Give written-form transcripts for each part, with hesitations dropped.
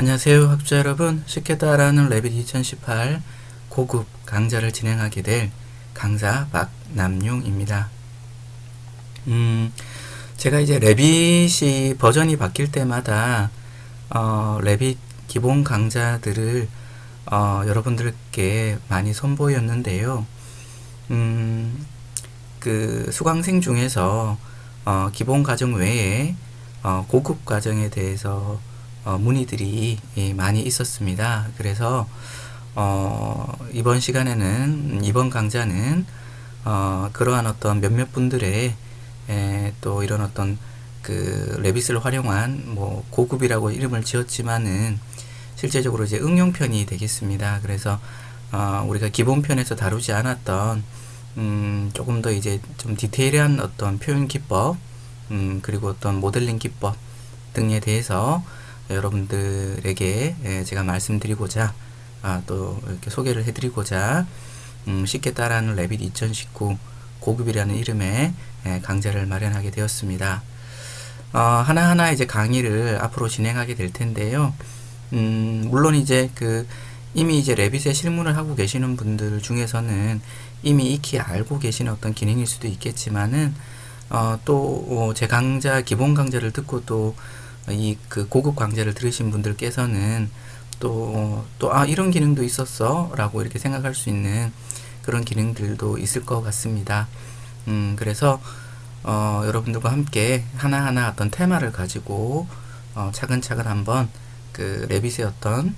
안녕하세요 학부자 여러분, 쉽게 따라하는 레빗 2018 고급 강좌를 진행하게 될 강사 박남용입니다. 제가 이제 레빗이 버전이 바뀔 때마다 레빗 기본 강좌들을 여러분들께 많이 선보였는데요. 그 수강생 중에서 기본 과정 외에 고급 과정에 대해서 문의들이 많이 있었습니다. 그래서 이번 시간에는 이번 강좌는 그러한 어떤 몇몇 분들의 또 이런 어떤 그 레빗을 활용한 뭐 고급이라고 이름을 지었지만은 실제적으로 이제 응용편이 되겠습니다. 그래서 우리가 기본편에서 다루지 않았던 조금 더 이제 좀 디테일한 어떤 표현 기법 그리고 어떤 모델링 기법 등에 대해서 여러분들에게 제가 말씀드리고자 또 이렇게 소개를 해드리고자 쉽게 따라하는 레빗 2019 고급이라는 이름의 강좌를 마련하게 되었습니다. 하나하나 이제 강의를 앞으로 진행하게 될 텐데요. 물론 이제 이미 이제 레빗에 실무를 하고 계시는 분들 중에서는 이미 익히 알고 계시는 어떤 기능일 수도 있겠지만은 또 제 강좌 기본 강좌를 듣고 또 이 고급 강좌를 들으신 분들께서는 또 이런 기능도 있었어 라고 이렇게 생각할 수 있는 그런 기능들도 있을 것 같습니다. 그래서 여러분들과 함께 하나하나 어떤 테마를 가지고 차근차근 한번 레빗의 어떤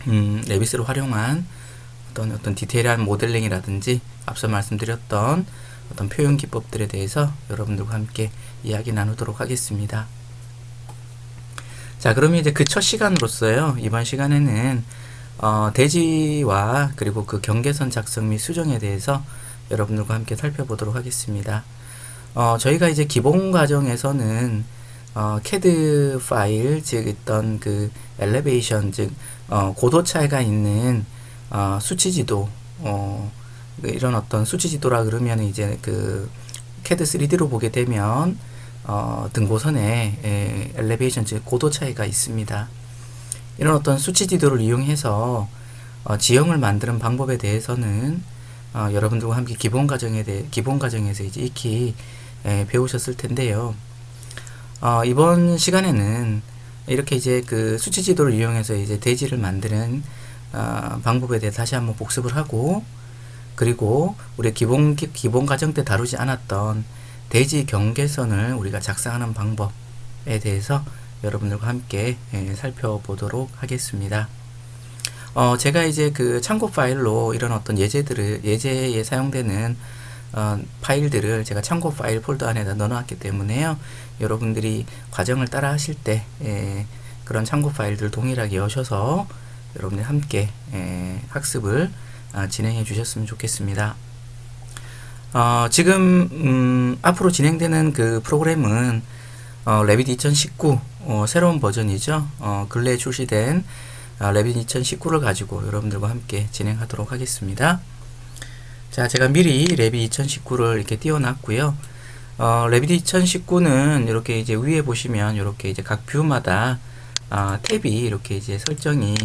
레빗을 활용한 어떤 디테일한 모델링이라든지 앞서 말씀드렸던 어떤 표현 기법들에 대해서 여러분들과 함께 이야기 나누도록 하겠습니다. 자, 그러면 이제 그 첫 시간으로서요, 이번 시간에는 대지와 그리고 그 경계선 작성 및 수정에 대해서 여러분들과 함께 살펴보도록 하겠습니다. 저희가 이제 기본 과정에서는 CAD 파일, 즉 어떤 그 엘리베이션, 즉 고도 차이가 있는 수치지도, 이런 어떤 수치지도라 그러면 이제 그 CAD 3D로 보게 되면 등고선에 엘리베이션, 즉 고도 차이가 있습니다. 이런 어떤 수치지도를 이용해서 지형을 만드는 방법에 대해서는 여러분들과 함께 기본 과정에서 이제 익히 배우셨을 텐데요. 이번 시간에는 이렇게 이제 그 수치지도를 이용해서 이제 대지를 만드는 방법에 대해 다시 한번 복습을 하고, 그리고 우리 기본 과정 때 다루지 않았던 대지 경계선을 우리가 작성하는 방법에 대해서 여러분들과 함께 살펴보도록 하겠습니다. 제가 이제 그 참고 파일로 이런 어떤 예제에 사용되는 파일들을 제가 참고 파일 폴더 안에다 넣어놨기 때문에요. 여러분들이 과정을 따라 하실 때 그런 참고 파일들 동일하게 여셔서 여러분들 함께 학습을 진행해 주셨으면 좋겠습니다. 지금 앞으로 진행되는 그 프로그램은 레빗 2019 새로운 버전이죠. 근래에 출시된 레빗 2019를 가지고 여러분들과 함께 진행하도록 하겠습니다. 자, 제가 미리 레빗 2019를 이렇게 띄워놨고요. 레빗 2019는 이렇게 이제 위에 보시면 이렇게 이제 각 뷰마다 탭이 이렇게 이제 설정이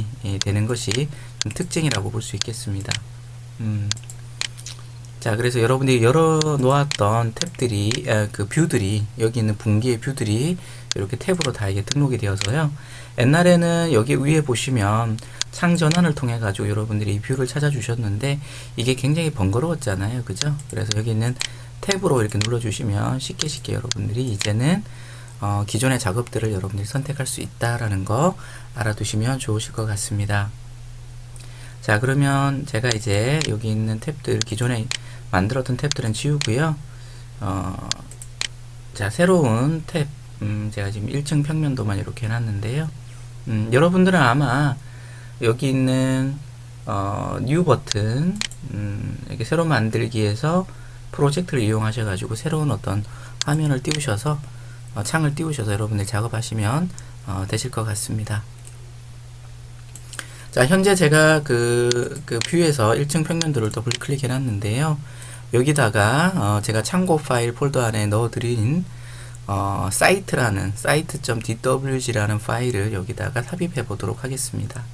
되는 것이 좀 특징이라고 볼 수 있겠습니다. 자, 그래서 여러분들이 열어 놓았던 탭들이, 그 뷰들이, 여기 있는 분기의 뷰들이 이렇게 탭으로 다 이게 등록이 되어서요. 옛날에는 여기 위에 보시면 창 전환을 통해 가지고 여러분들이 이 뷰를 찾아주셨는데 이게 굉장히 번거로웠잖아요. 그죠? 그래서 여기 있는 탭으로 이렇게 눌러주시면 쉽게 여러분들이 이제는 기존의 작업들을 여러분들이 선택할 수 있다라는 거 알아두시면 좋으실 것 같습니다. 자, 그러면 제가 이제 여기 있는 탭들, 기존에 만들었던 탭들은 지우고요. 자, 새로운 탭, 제가 지금 1층 평면도만 이렇게 해놨는데요. 여러분들은 아마 여기 있는 뉴 버튼, 이렇게 새로 만들기에서 프로젝트를 이용하셔가지고 새로운 어떤 화면을 띄우셔서 창을 띄우셔서 여러분들 작업하시면 되실 것 같습니다. 자, 현재 제가 그 뷰에서 1층 평면도를 더블 클릭해 놨는데요. 여기다가 제가 참고 파일 폴더 안에 넣어드린 사이트라는 site.dwg라는 파일을 여기다가 삽입해 보도록 하겠습니다.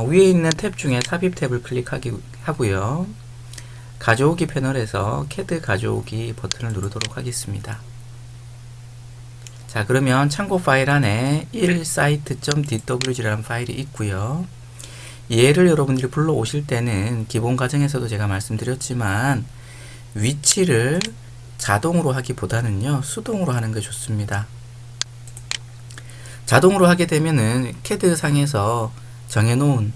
위에 있는 탭 중에 삽입 탭을 클릭하고요. 가져오기 패널에서 CAD 가져오기 버튼을 누르도록 하겠습니다. 자, 그러면 참고 파일 안에 1site.dwg라는 파일이 있고요. 얘를 여러분들이 불러오실 때는 기본 과정에서도 제가 말씀드렸지만 위치를 자동으로 하기보다는요, 수동으로 하는 게 좋습니다. 자동으로 하게 되면은 CAD 상에서 정해놓은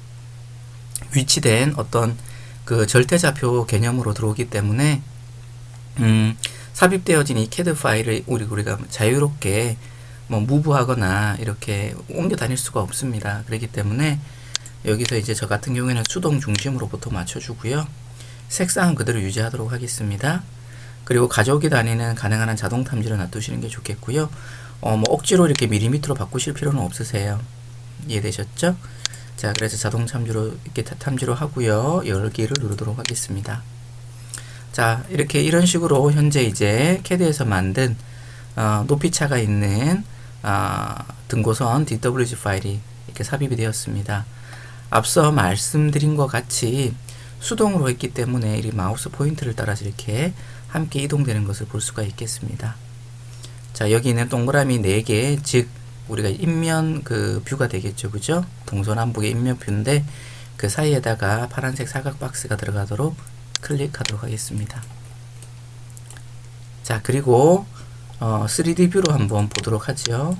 위치된 어떤 그 절대좌표 개념으로 들어오기 때문에 삽입되어진 이 CAD 파일을 우리가 자유롭게 뭐 무브하거나 이렇게 옮겨 다닐 수가 없습니다. 그렇기 때문에 여기서 이제 저 같은 경우에는 수동 중심으로 보통 맞춰주고요. 색상은 그대로 유지하도록 하겠습니다. 그리고 가져오기 단위는 가능한 한 자동 탐지로 놔두시는 게 좋겠고요. 뭐 억지로 이렇게 밀리미터로 바꾸실 필요는 없으세요. 이해되셨죠? 자, 그래서 자동 탐지로 이렇게 탐지로 하고요. 열기를 누르도록 하겠습니다. 자, 이렇게 이런 식으로 현재 이제 CAD에서 만든 높이차가 있는 등고선 DWG 파일이 이렇게 삽입이 되었습니다. 앞서 말씀드린 것 같이 수동으로 했기 때문에 이 마우스 포인트를 따라서 이렇게 함께 이동되는 것을 볼 수가 있겠습니다. 자, 여기 있는 동그라미 4개, 즉 우리가 인면 그 뷰가 되겠죠, 그죠? 동서남북의 인면 뷰인데 그 사이에다가 파란색 사각 박스가 들어가도록 클릭하도록 하겠습니다. 자, 그리고 3D 뷰로 한번 보도록 하죠.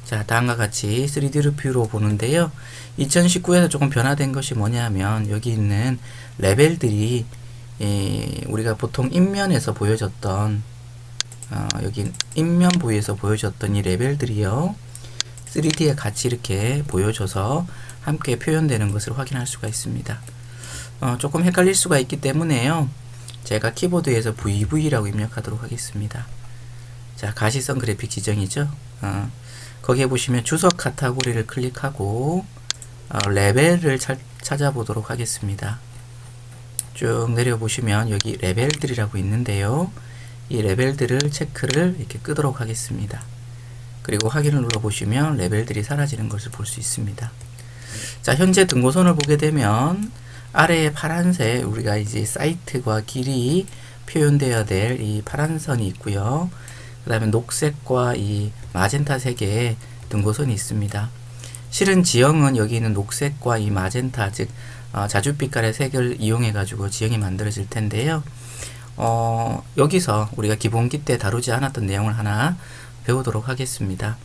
자, 다음과 같이 3D 뷰로 보는데요. 2019에서 조금 변화된 것이 뭐냐면 여기 있는 레벨들이 우리가 보통 인면에서 보여줬던 여기 인면 부위에서 보여줬던 이 레벨들이요, 3D에 같이 이렇게 보여줘서 함께 표현되는 것을 확인할 수가 있습니다. 조금 헷갈릴 수가 있기 때문에요, 제가 키보드에서 VV라고 입력하도록 하겠습니다. 자, 가시성 그래픽 지정이죠. 거기에 보시면 주석 카테고리를 클릭하고 레벨을 찾아보도록 하겠습니다. 쭉 내려보시면 여기 레벨들이라고 있는데요, 이 레벨들을 체크를 이렇게 끄도록 하겠습니다. 그리고 확인을 눌러보시면 레벨들이 사라지는 것을 볼 수 있습니다. 자, 현재 등고선을 보게 되면 아래에 파란색, 우리가 이제 사이트과 길이 표현되어야 될 이 파란 선이 있고요. 그 다음에 녹색과 이 마젠타색의 등고선이 있습니다. 실은 지형은 여기 있는 녹색과 이 마젠타, 즉 자줏빛깔의 색을 이용해 가지고 지형이 만들어질 텐데요. 여기서 우리가 기본기 때 다루지 않았던 내용을 하나 배우도록 하겠습니다.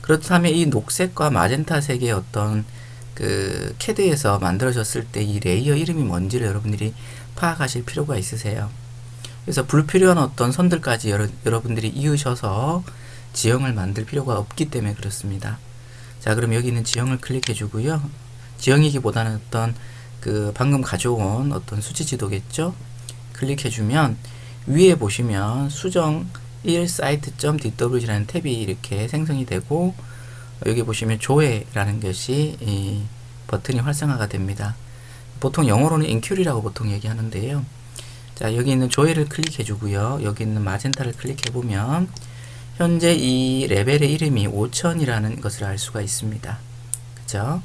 그렇다면 이 녹색과 마젠타색의 어떤 그 CAD에서 만들어졌을 때 이 레이어 이름이 뭔지를 여러분들이 파악하실 필요가 있으세요. 그래서 불필요한 어떤 선들까지 여러분들이 이으셔서 지형을 만들 필요가 없기 때문에 그렇습니다. 자, 그럼 여기 있는 지형을 클릭해 주고요. 지형이기보다는 어떤 그 방금 가져온 어떤 수치 지도겠죠? 클릭해 주면 위에 보시면 수정 1site.dwg라는 탭이 이렇게 생성이 되고, 여기 보시면 조회라는 것이 이 버튼이 활성화가 됩니다. 보통 영어로는 인큐리라고 보통 얘기하는데요. 자, 여기 있는 조회를 클릭해 주고요. 여기 있는 마젠타를 클릭해 보면 현재 이 레벨의 이름이 5000이라는 것을 알 수가 있습니다. 그죠?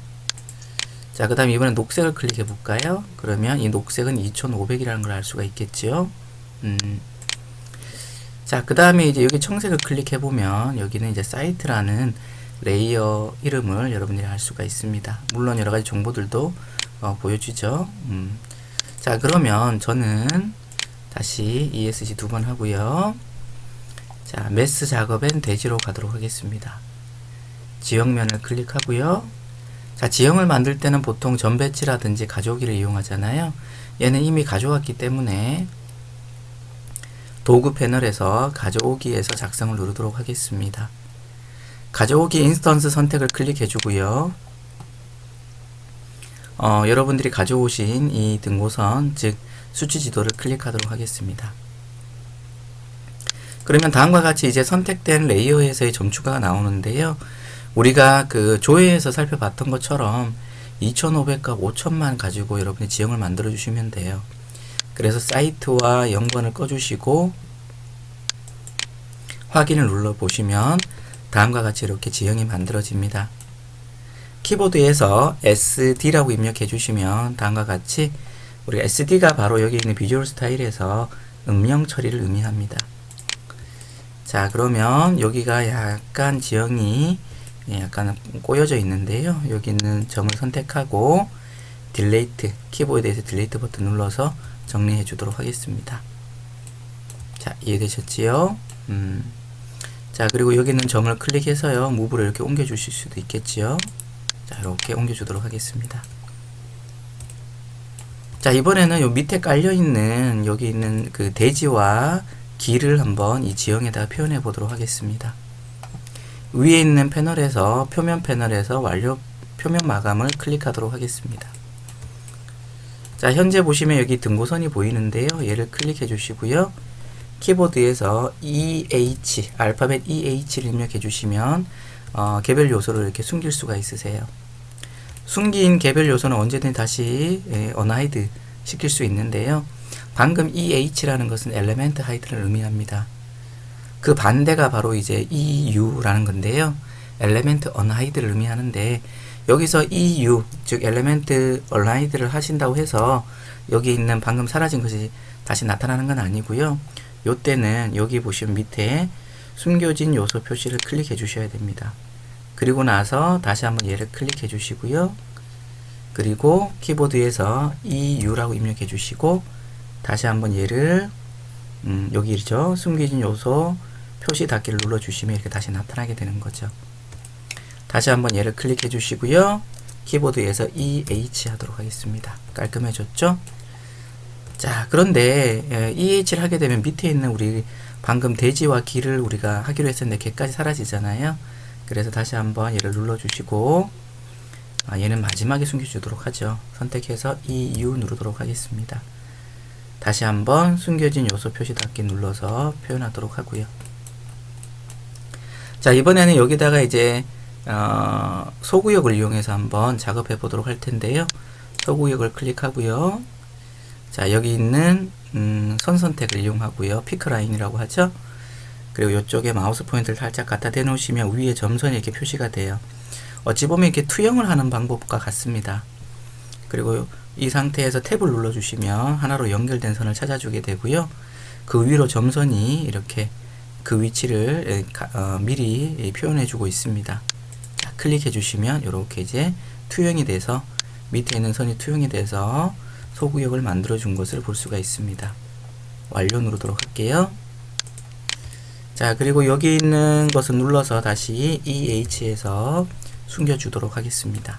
자, 그 다음에 이번엔 녹색을 클릭해 볼까요? 그러면 이 녹색은 2500이라는 걸 알 수가 있겠죠. 자, 그 다음에 이제 여기 청색을 클릭해 보면 여기는 이제 사이트라는 레이어 이름을 여러분들이 알 수가 있습니다. 물론 여러 가지 정보들도 보여주죠. 자, 그러면 저는 다시 ESC 2번 하고요. 자, 메스 작업엔 대지로 가도록 하겠습니다. 지형면을 클릭하고요. 자, 지형을 만들 때는 보통 전배치라든지 가져오기를 이용하잖아요. 얘는 이미 가져왔기 때문에 도구 패널에서 가져오기에서 작성을 누르도록 하겠습니다. 가져오기 인스턴스 선택을 클릭해 주고요. 여러분들이 가져오신 이 등고선, 즉 수치 지도를 클릭하도록 하겠습니다. 그러면 다음과 같이 이제 선택된 레이어에서의 점추가 나오는데요. 우리가 그 조회에서 살펴봤던 것처럼 2500과 5000만 가지고 여러분이 지형을 만들어 주시면 돼요. 그래서 사이트와 0번을 꺼주시고 확인을 눌러 보시면 다음과 같이 이렇게 지형이 만들어집니다. 키보드에서 SD라고 입력해 주시면 다음과 같이 우리가 SD가 바로 여기 있는 비주얼 스타일에서 음영 처리를 의미합니다. 자, 그러면 여기가 약간 지형이 약간 꼬여져 있는데요. 여기 있는 점을 선택하고 딜레이트, 키보드에서 딜레이트 버튼 눌러서 정리해 주도록 하겠습니다. 자, 이해되셨지요? 자, 그리고 여기 있는 점을 클릭해서요, 무브를 이렇게 옮겨 주실 수도 있겠지요. 자, 이렇게 옮겨 주도록 하겠습니다. 자, 이번에는 요 밑에 깔려 있는 여기 있는 그 대지와 길을 한번 이 지형에다가 표현해 보도록 하겠습니다. 위에 있는 패널에서 표면 패널에서 완료 표면 마감을 클릭하도록 하겠습니다. 자, 현재 보시면 여기 등고선이 보이는데요. 얘를 클릭해 주시고요. 키보드에서 EH, 알파벳 EH를 입력해 주시면 개별 요소를 이렇게 숨길 수가 있으세요. 숨긴 개별 요소는 언제든 다시 언하이드 시킬 수 있는데요. 방금 EH라는 것은 엘리멘트 하이드를 의미합니다. 그 반대가 바로 이제 EU라는 건데요. 엘리멘트 언하이드를 의미하는데, 여기서 EU, 즉 엘리멘트 언하이드를 하신다고 해서 여기 있는 방금 사라진 것이 다시 나타나는 건 아니고요. 요때는 여기 보시면 밑에 숨겨진 요소 표시를 클릭해 주셔야 됩니다. 그리고 나서 다시 한번 얘를 클릭해 주시고요. 그리고 키보드에서 EU라고 입력해 주시고 다시 한번 얘를 여기죠. 숨겨진 요소 표시 닫기를 눌러 주시면 이렇게 다시 나타나게 되는 거죠. 다시 한번 얘를 클릭해 주시고요. 키보드에서 EH 하도록 하겠습니다. 깔끔해졌죠? 자, 그런데 EH를 하게 되면 밑에 있는 우리 방금 대지와 길을 우리가 하기로 했었는데 걔까지 사라지잖아요. 그래서 다시 한번 얘를 눌러 주시고 얘는 마지막에 숨겨주도록 하죠. 선택해서 EU 누르도록 하겠습니다. 다시 한번 숨겨진 요소 표시 닫기 눌러서 표현하도록 하고요. 자, 이번에는 여기다가 이제 소구역을 이용해서 한번 작업해 보도록 할 텐데요. 소구역을 클릭하고요. 자, 여기 있는 선 선택을 이용하고요. 피크 라인이라고 하죠. 그리고 이쪽에 마우스 포인트를 살짝 갖다 대놓으시면 위에 점선이 이렇게 표시가 돼요. 어찌 보면 이렇게 투영을 하는 방법과 같습니다. 그리고 이 상태에서 탭을 눌러 주시면 하나로 연결된 선을 찾아주게 되고요. 그 위로 점선이 이렇게 그 위치를 미리 표현해 주고 있습니다. 자, 클릭해 주시면 이렇게 이제 투영이 돼서 밑에 있는 선이 투영이 돼서 소구역을 만들어 준 것을 볼 수가 있습니다. 완료 누르도록 할게요. 자, 그리고 여기 있는 것을 눌러서 다시 EH에서 숨겨주도록 하겠습니다.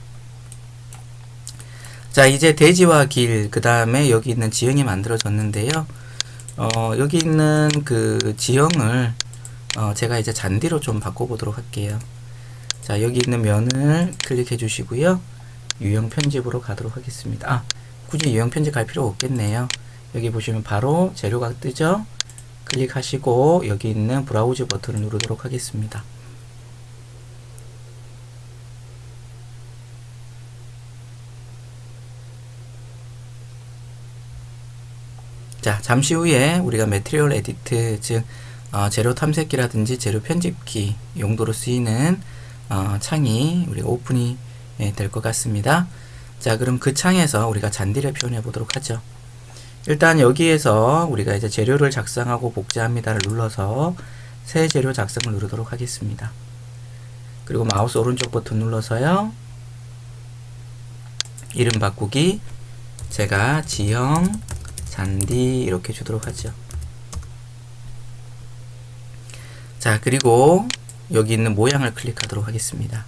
자, 이제 대지와 길, 그 다음에 여기 있는 지형이 만들어졌는데요. 여기 있는 그 지형을 제가 이제 잔디로 좀 바꿔보도록 할게요. 자, 여기 있는 면을 클릭해 주시고요. 유형 편집으로 가도록 하겠습니다. 굳이 유형 편집 갈 필요 없겠네요. 여기 보시면 바로 재료가 뜨죠. 클릭하시고 여기 있는 브라우즈 버튼을 누르도록 하겠습니다. 자, 잠시 후에 우리가 매트리얼 에디트, 즉 재료 탐색기라든지 재료 편집기 용도로 쓰이는 창이 우리가 오픈이 될 것 같습니다. 자, 그럼 그 창에서 우리가 잔디를 표현해 보도록 하죠. 일단 여기에서 우리가 이제 재료를 작성하고 복제합니다를 눌러서 새 재료 작성을 누르도록 하겠습니다. 그리고 마우스 오른쪽 버튼 눌러서요. 이름 바꾸기, 제가 지형 잔디 이렇게 주도록 하죠. 자, 그리고 여기 있는 모양을 클릭하도록 하겠습니다.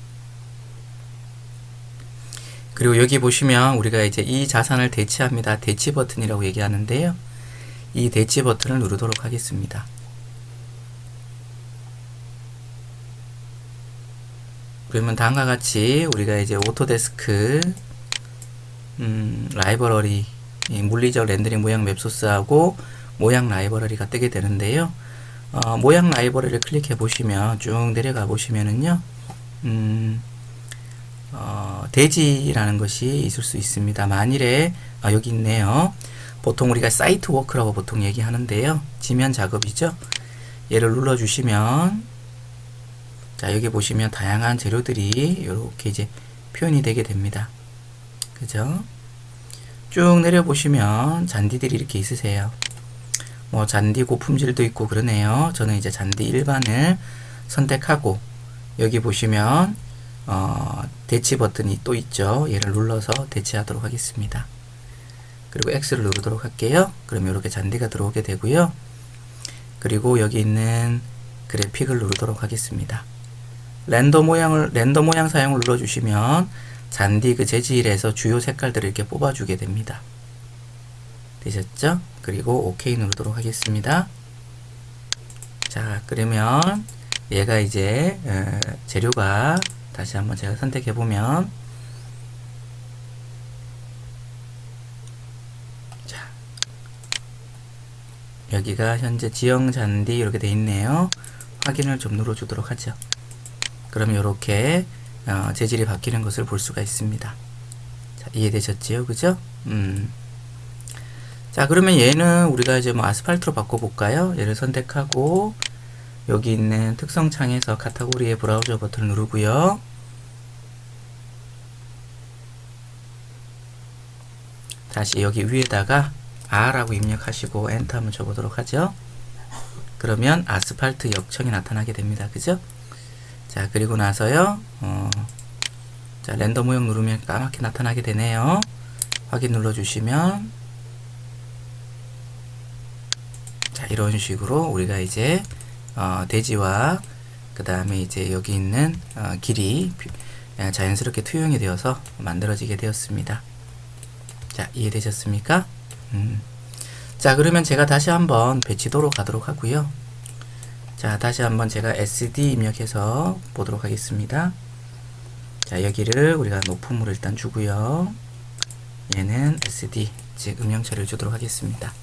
그리고 여기 보시면 우리가 이제 이 자산을 대치합니다. 대치 버튼이라고 얘기하는데요. 이 대치 버튼을 누르도록 하겠습니다. 그러면 다음과 같이 우리가 이제 오토데스크 라이브러리, 물리적 렌더링 모양 맵소스하고 모양 라이브러리가 뜨게 되는데요. 모양 라이브러리를 클릭해 보시면 쭉 내려가 보시면은요, 대지라는 것이 있을 수 있습니다. 만일에 여기 있네요. 보통 우리가 사이트 워크라고 보통 얘기하는데요. 지면 작업이죠. 얘를 눌러주시면, 자, 여기 보시면 다양한 재료들이 이렇게 이제 표현이 되게 됩니다. 그죠? 쭉 내려보시면 잔디들이 이렇게 있으세요. 뭐 잔디 고품질도 있고 그러네요. 저는 이제 잔디 일반을 선택하고, 여기 보시면 대치 버튼이 또 있죠. 얘를 눌러서 대치하도록 하겠습니다. 그리고 X를 누르도록 할게요. 그러면 이렇게 잔디가 들어오게 되고요. 그리고 여기 있는 그래픽을 누르도록 하겠습니다. 렌더 모양 사용을 눌러주시면 잔디 그 재질에서 주요 색깔들을 이렇게 뽑아주게 됩니다. 되셨죠? 그리고 OK 누르도록 하겠습니다. 자, 그러면 얘가 이제 재료가, 다시 한번 제가 선택해 보면, 자, 여기가 현재 지형 잔디 이렇게 돼 있네요. 확인을 좀 눌러 주도록 하죠. 그럼 이렇게 재질이 바뀌는 것을 볼 수가 있습니다. 자, 이해되셨지요? 그죠? 자, 그러면 얘는 우리가 이제 뭐 아스팔트로 바꿔볼까요? 얘를 선택하고, 여기 있는 특성 창에서 카테고리의 브라우저 버튼을 누르고요. 다시 여기 위에다가 R라고 입력하시고 엔터 한번 줘보도록 하죠. 그러면 아스팔트 역청이 나타나게 됩니다. 그죠? 자, 그리고 나서요, 자, 렌더 모형 누르면 까맣게 나타나게 되네요. 확인 눌러주시면, 자, 이런 식으로 우리가 이제 대지와 그 다음에 이제 여기 있는 길이 자연스럽게 투영이 되어서 만들어지게 되었습니다. 자, 이해되셨습니까? 자, 그러면 제가 다시 한번 배치도로 가도록 하고요. 자, 다시 한번 제가 SD 입력해서 보도록 하겠습니다. 자, 여기를 우리가 높음으로 일단 주고요. 얘는 SD, 즉 음영 처리를 주도록 하겠습니다.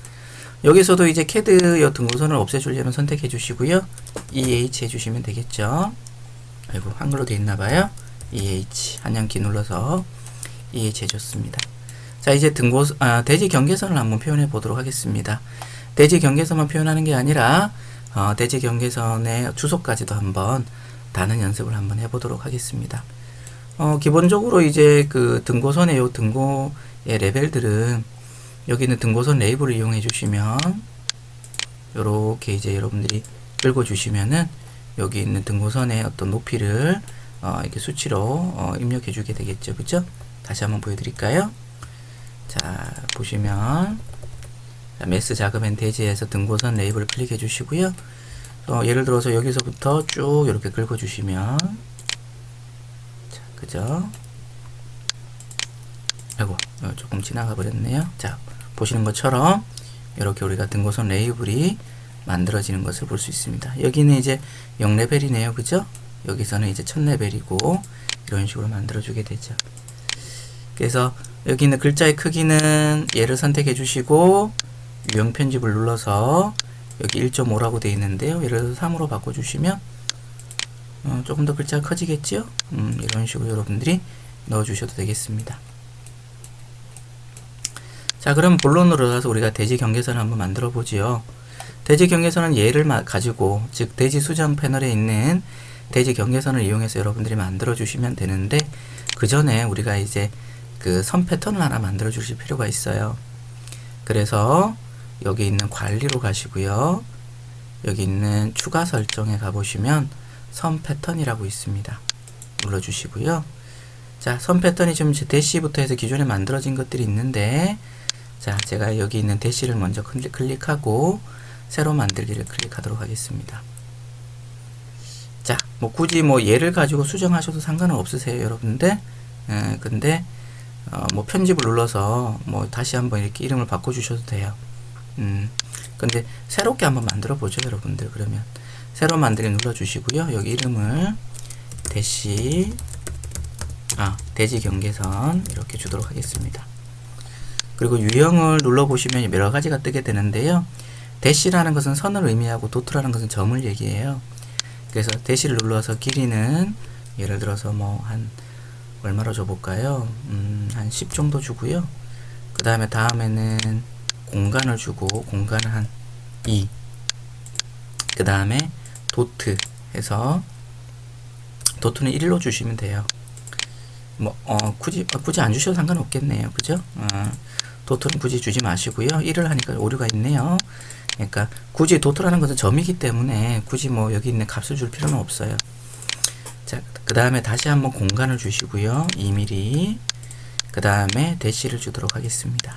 여기서도 이제 캐드 요 등고선을 없애주려면 선택해 주시고요. EH 해주시면 되겠죠. 아이고, 한글로 되어 있나봐요. EH, 한영키 눌러서 EH 해줬습니다. 자, 이제 대지 경계선을 한번 표현해 보도록 하겠습니다. 대지 경계선만 표현하는 게 아니라, 대지 경계선의 주소까지도 한번 다는 연습을 한번 해보도록 하겠습니다. 기본적으로 이제 그 등고선의 요 등고의 레벨들은 여기 있는 등고선 레이블을 이용해 주시면, 요렇게 이제 여러분들이 끌고 주시면은 여기 있는 등고선의 어떤 높이를 이렇게 수치로 입력해 주게 되겠죠. 그죠? 다시 한번 보여드릴까요? 자, 보시면, 자, 매스 자금 앤 대지에서 등고선 레이블을 클릭해 주시고요. 예를 들어서 여기서부터 쭉 이렇게 끌고 주시면, 자, 그죠? 아이고, 조금 지나가 버렸네요. 자, 보시는 것처럼 이렇게 우리가 등고선 레이블이 만들어지는 것을 볼 수 있습니다. 여기는 이제 0레벨이네요. 그죠? 여기서는 이제 1000레벨이고 이런 식으로 만들어 주게 되죠. 그래서 여기 있는 글자의 크기는 얘를 선택해 주시고 유형 편집을 눌러서 여기 1.5라고 되어 있는데요. 예를 들어서 3으로 바꿔 주시면 조금 더 글자가 커지겠죠? 이런 식으로 여러분들이 넣어 주셔도 되겠습니다. 자, 그럼 본론으로 가서 우리가 대지 경계선을 한번 만들어 보지요. 대지 경계선은 얘를 가지고, 즉 대지 수정 패널에 있는 대지 경계선을 이용해서 여러분들이 만들어 주시면 되는데, 그 전에 우리가 이제 그 선 패턴을 하나 만들어 주실 필요가 있어요. 그래서 여기 있는 관리로 가시고요. 여기 있는 추가 설정에 가보시면 선 패턴이라고 있습니다. 눌러 주시고요. 자, 선 패턴이 지금 대시부터 해서 기존에 만들어진 것들이 있는데, 자, 제가 여기 있는 대시를 먼저 클릭하고 새로 만들기를 클릭하도록 하겠습니다. 자, 뭐 굳이 뭐 얘를 가지고 수정하셔도 상관은 없으세요, 여러분들. 근데 뭐 편집을 눌러서 뭐 다시 한번 이렇게 이름을 바꿔 주셔도 돼요. 근데 새롭게 한번 만들어 보죠, 여러분들. 그러면 새로 만들기 눌러 주시고요. 여기 이름을 대시 대지 경계선 이렇게 주도록 하겠습니다. 그리고 유형을 눌러보시면 여러 가지가 뜨게 되는데요. 대시라는 것은 선을 의미하고 도트라는 것은 점을 얘기해요. 그래서 대시를 눌러서 길이는 예를 들어서 뭐 한 얼마로 줘볼까요? 한 10 정도 주고요. 그 다음에는 공간을 주고 공간을 한 2. 그 다음에 도트 해서 도트는 1로 주시면 돼요. 뭐 굳이 안 주셔도 상관없겠네요. 그죠? 도트는 굳이 주지 마시고요. 1을 하니까 오류가 있네요. 그러니까 굳이 도트라는 것은 점이기 때문에 굳이 뭐 여기 있는 값을 줄 필요는 없어요. 자, 그 다음에 다시 한번 공간을 주시고요. 2mm. 그 다음에 대시를 주도록 하겠습니다.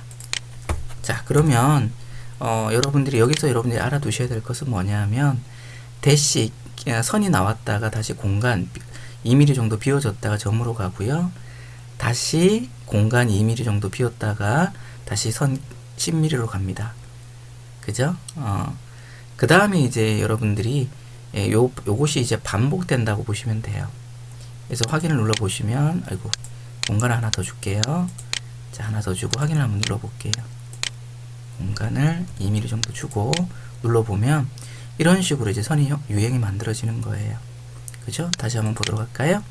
자, 그러면 여러분들이 여기서 여러분들이 알아두셔야 될 것은 뭐냐면 대시 선이 나왔다가 다시 공간 2mm 정도 비워졌다가 점으로 가고요. 다시 공간 2mm 정도 비웠다가 다시 선 10mm로 갑니다. 그죠? 그 다음에 이제 여러분들이 요것이 이제 반복된다고 보시면 돼요. 그래서 확인을 눌러 보시면, 아이고, 공간을 하나 더 줄게요. 자, 하나 더 주고 확인을 한번 눌러 볼게요. 공간을 2mm 정도 주고 눌러 보면 이런 식으로 이제 선이 유형이 만들어지는 거예요. 그죠? 다시 한번 보도록 할까요?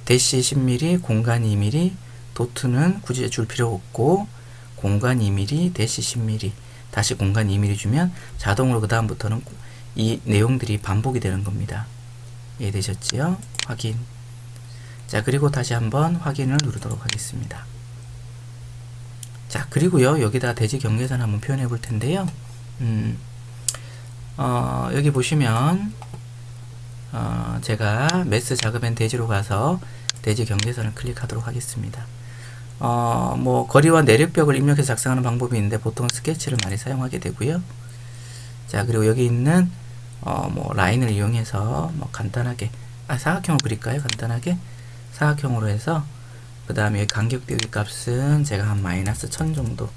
대시 10mm, 공간 2mm, 도트는 굳이 줄 필요 없고 공간 2mm, 대시 10mm, 다시 공간 2mm 주면 자동으로 그 다음부터는 이 내용들이 반복이 되는 겁니다. 이해되셨지요? 확인. 자, 그리고 다시 한번 확인을 누르도록 하겠습니다. 자, 그리고요, 여기다 대지 경계선 한번 표현해 볼 텐데요. 여기 보시면 제가 매스 작업엔 대지로 가서 대지 경계선을 클릭하도록 하겠습니다. 뭐 거리와 내력벽을 입력해서 작성하는 방법이 있는데 보통 스케치를 많이 사용하게 되고요. 자, 그리고 여기 있는 뭐 라인을 이용해서 뭐 간단하게 사각형을 그릴까요? 간단하게 사각형으로 해서 그 다음에 간격 띄우기 값은 제가 한 마이너스 1000 정도,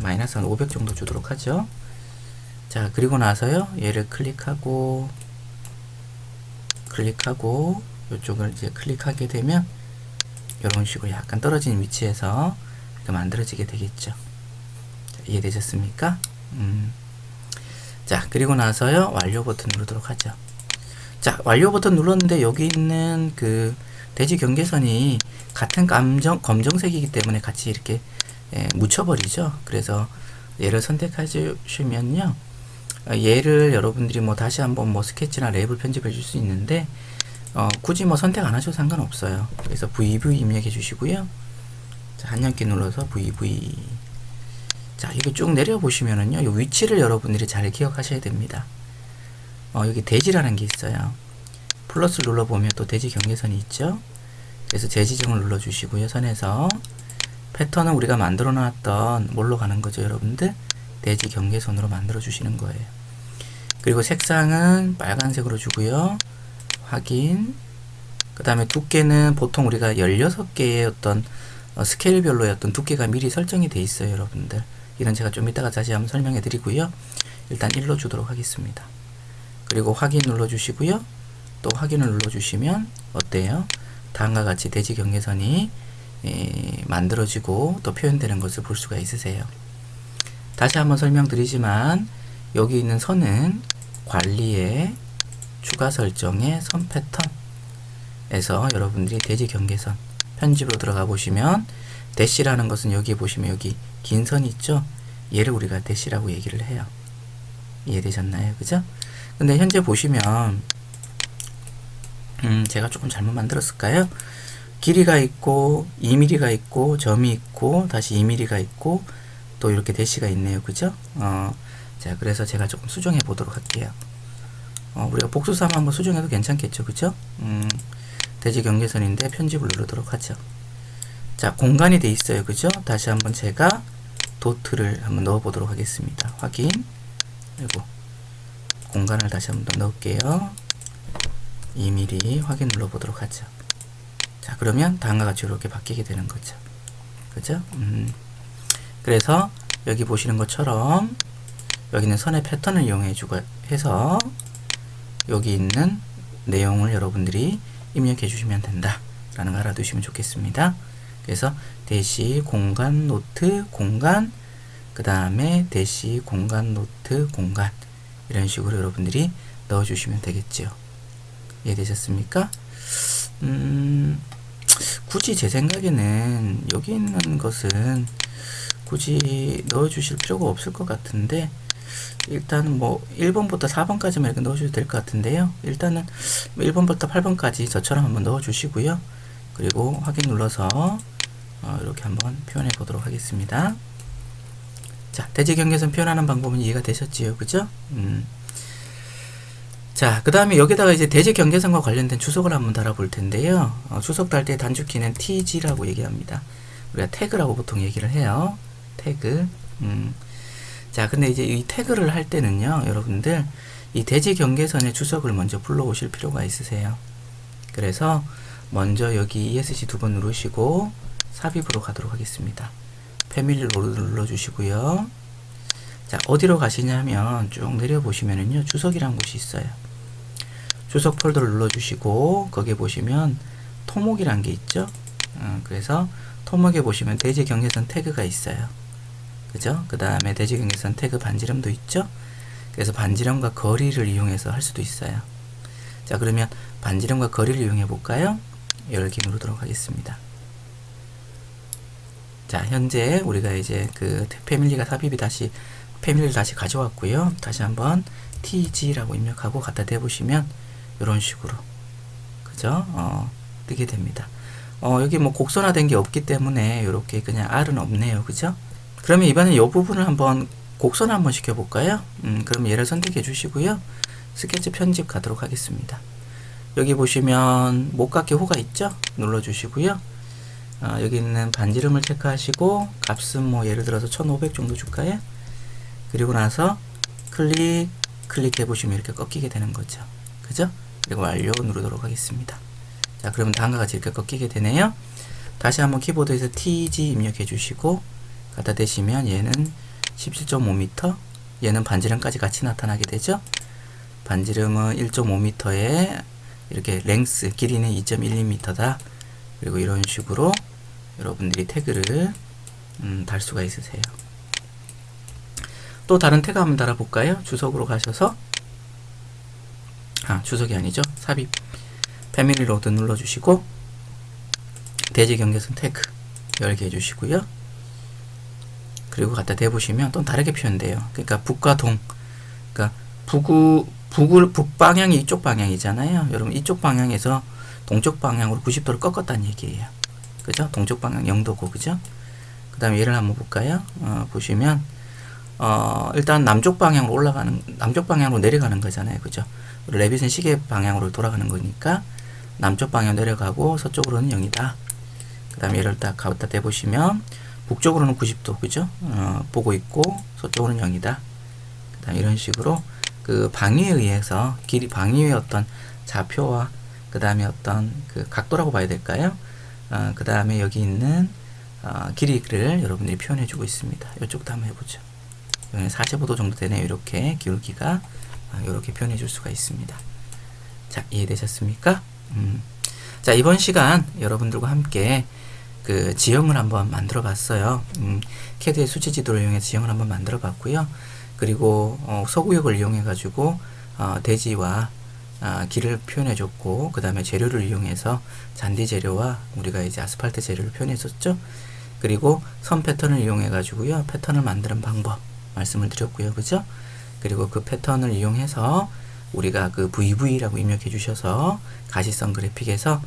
마이너스 한 500 정도 주도록 하죠. 자, 그리고 나서요, 얘를 클릭하고 이쪽을 이제 클릭하게 되면 이런 식으로 약간 떨어진 위치에서 이렇게 만들어지게 되겠죠. 자, 이해되셨습니까? 자, 그리고 나서요, 완료 버튼 누르도록 하죠. 자, 완료 버튼 눌렀는데 여기 있는 그 대지 경계선이 같은 검정색이기 때문에 같이 이렇게 묻혀버리죠. 그래서 얘를 선택하시면요, 얘를 여러분들이 뭐 다시 한번 뭐 스케치나 레이블 편집해 줄 수 있는데 굳이 뭐 선택 안 하셔도 상관없어요. 그래서 VV 입력해 주시고요. 자, 한영키 눌러서 VV. 자, 이거 쭉 내려 보시면은요, 이 위치를 여러분들이 잘 기억하셔야 됩니다. 여기 대지라는 게 있어요. 플러스 눌러 보면 또 대지 경계선이 있죠. 그래서 재지정을 눌러 주시고요. 선에서 패턴은 우리가 만들어 놨던 뭘로 가는 거죠, 여러분들? 대지 경계선으로 만들어 주시는 거예요. 그리고 색상은 빨간색으로 주고요. 확인. 그 다음에 두께는 보통 우리가 16개의 어떤 스케일별로의 어떤 두께가 미리 설정이 돼 있어요, 여러분들. 이런 제가 좀 이따가 다시 한번 설명해 드리고요. 일단 1로 주도록 하겠습니다. 그리고 확인 눌러 주시고요. 또 확인을 눌러 주시면 어때요? 다음과 같이 대지 경계선이 만들어지고 또 표현되는 것을 볼 수가 있으세요. 다시 한번 설명드리지만 여기 있는 선은 관리의 추가 설정의 선 패턴에서 여러분들이 대지 경계선 편집으로 들어가 보시면 대시라는 것은 여기 보시면 여기 긴 선이 있죠. 얘를 우리가 대시라고 얘기를 해요. 이해되셨나요? 그죠? 근데 현재 보시면 제가 조금 잘못 만들었을까요? 길이가 있고 2mm가 있고 점이 있고 다시 2mm가 있고 또 이렇게 대시가 있네요. 그죠? 자, 그래서 제가 조금 수정해 보도록 할게요. 우리가 복수삼아 한번 수정해도 괜찮겠죠. 그죠? 대지 경계선인데 편집을 누르도록 하죠. 자, 공간이 돼 있어요. 그죠? 다시 한번 제가 도트를 한번 넣어 보도록 하겠습니다. 확인. 그리고 공간을 다시 한번 더 넣을게요. 2mm 확인 눌러 보도록 하죠. 자, 그러면 다음과 같이 이렇게 바뀌게 되는 거죠. 그죠? 그래서 여기 보시는 것처럼 여기는 선의 패턴을 이용해 주고 해서 여기 있는 내용을 여러분들이 입력해 주시면 된다 라는 거 알아두시면 좋겠습니다. 그래서 대시 공간 노트 공간 그 다음에 대시 공간 노트 공간 이런 식으로 여러분들이 넣어 주시면 되겠죠. 이해되셨습니까? 굳이 제 생각에는 여기 있는 것은 굳이 넣어 주실 필요가 없을 것 같은데 일단은 뭐 1번부터 4번까지만 이렇게 넣어주셔도 될 것 같은데요. 일단은 1번부터 8번까지 저처럼 한번 넣어주시고요. 그리고 확인 눌러서 이렇게 한번 표현해 보도록 하겠습니다. 자, 대지 경계선 표현하는 방법은 이해가 되셨지요? 그죠? 자, 그 다음에 여기다가 이제 대지 경계선과 관련된 주석을 한번 달아볼 텐데요. 주석 달 때 단축키는 TG라고 얘기합니다. 우리가 태그라고 보통 얘기를 해요. 태그. 자, 근데 이제 이 태그를 할 때는요, 여러분들, 이 대지 경계선의 주석을 먼저 불러오실 필요가 있으세요. 그래서 먼저 여기 ESC 두 번 누르시고 삽입으로 가도록 하겠습니다. 패밀리로 눌러주시고요. 자, 어디로 가시냐면 쭉 내려보시면은요, 주석이란 곳이 있어요. 주석 폴더를 눌러주시고 거기에 보시면 토목이란 게 있죠. 그래서 토목에 보시면 대지 경계선 태그가 있어요. 그죠? 그 다음에 대지 경계선 태그 반지름도 있죠. 그래서 반지름과 거리를 이용해서 할 수도 있어요. 자, 그러면 반지름과 거리를 이용해 볼까요? 열기 누르도록 하겠습니다. 자, 현재 우리가 이제 그 패밀리가 삽입이 패밀리를 다시 가져왔고요. 다시 한번 TG라고 입력하고 갖다 대보시면 이런 식으로, 그죠? 뜨게 됩니다. 여기 뭐 곡선화된 게 없기 때문에 이렇게 그냥 R은 없네요. 그죠? 그러면 이번에 이 부분을 한번 곡선 한번 시켜볼까요? 그럼 얘를 선택해 주시고요. 스케치 편집 가도록 하겠습니다. 여기 보시면 목각기 호가 있죠? 눌러주시고요. 여기 있는 반지름을 체크하시고 값은 뭐 예를 들어서 1500 정도 줄까요? 그리고 나서 클릭해 보시면 이렇게 꺾이게 되는 거죠. 그죠? 그리고 완료 누르도록 하겠습니다. 자, 그러면 다음과 같이 이렇게 꺾이게 되네요. 다시 한번 키보드에서 TG 입력해 주시고 갖다 대시면 얘는 17.5m, 얘는 반지름까지 같이 나타나게 되죠. 반지름은 1.5m에 이렇게 랭스, 길이는 2.12m다. 그리고 이런 식으로 여러분들이 태그를 달 수가 있으세요. 또 다른 태그 한번 달아볼까요? 주석으로 가셔서, 주석이 아니죠. 삽입 패밀리 로드 눌러주시고 대지 경계선 태그 열게 해주시고요. 그리고 갖다 대보시면 또 다르게 표현돼요. 그러니까 북과 동, 그러니까 북방향이 이쪽 방향이잖아요. 여러분 이쪽 방향에서 동쪽 방향으로 90도를 꺾었다는 얘기예요. 그죠? 동쪽 방향 0도고, 그죠? 그 다음에 얘를 한번 볼까요? 보시면 일단 남쪽 방향으로 내려가는 거잖아요. 그죠? 레빗은 시계 방향으로 돌아가는 거니까 남쪽 방향 내려가고 서쪽으로는 0이다. 그 다음에 얘를 딱 갖다 대보시면 북쪽으로는 90도, 그죠? 보고 있고 서쪽으로는 0이다. 그 다음 이런 식으로 그 방위에 의해서 방위의 어떤 좌표와 그 다음에 어떤 그 각도라고 봐야 될까요? 그 다음에 여기 있는 길이를 여러분들이 표현해 주고 있습니다. 이쪽도 한번 해보죠. 45도 정도 되네요. 이렇게 기울기가 이렇게 표현해 줄 수가 있습니다. 자, 이해되셨습니까? 자, 이번 시간 여러분들과 함께 그 지형을 한번 만들어 봤어요. 캐드의 수치 지도를 이용해서 지형을 한번 만들어 봤고요. 그리고 서구역을 이용해 가지고 대지와 길을 표현해 줬고, 그 다음에 재료를 이용해서 잔디 재료와 우리가 이제 아스팔트 재료를 표현했었죠. 그리고 선 패턴을 이용해 가지고요, 패턴을 만드는 방법 말씀을 드렸고요. 그죠? 그리고 그 패턴을 이용해서 우리가 그 VV라고 입력해 주셔서 가시성 그래픽에서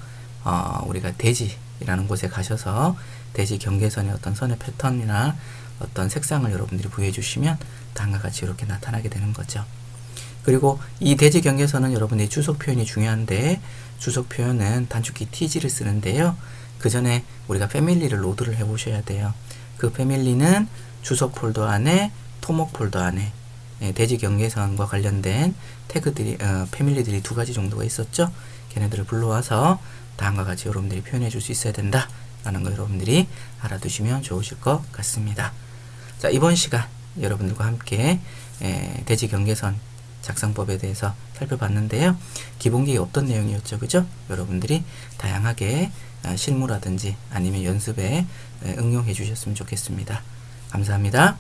우리가 대지라는 곳에 가셔서 대지 경계선의 어떤 선의 패턴이나 어떤 색상을 여러분들이 부여해 주시면 다음과 같이 이렇게 나타나게 되는 거죠. 그리고 이 대지 경계선은 여러분들이 주석 표현이 중요한데, 주석 표현은 단축키 TG를 쓰는데요. 그 전에 우리가 패밀리를 로드를 해 보셔야 돼요. 그 패밀리는 주석 폴더 안에, 토목 폴더 안에 대지 경계선과 관련된 태그들이 패밀리들이 두 가지 정도가 있었죠. 걔네들을 불러와서 다음과 같이 여러분들이 표현해 줄 수 있어야 된다 라는 거 여러분들이 알아두시면 좋으실 것 같습니다. 자, 이번 시간 여러분들과 함께 대지 경계선 작성법에 대해서 살펴봤는데요. 기본기에 없던 내용이었죠. 그죠? 여러분들이 다양하게 실무라든지 아니면 연습에 응용해 주셨으면 좋겠습니다. 감사합니다.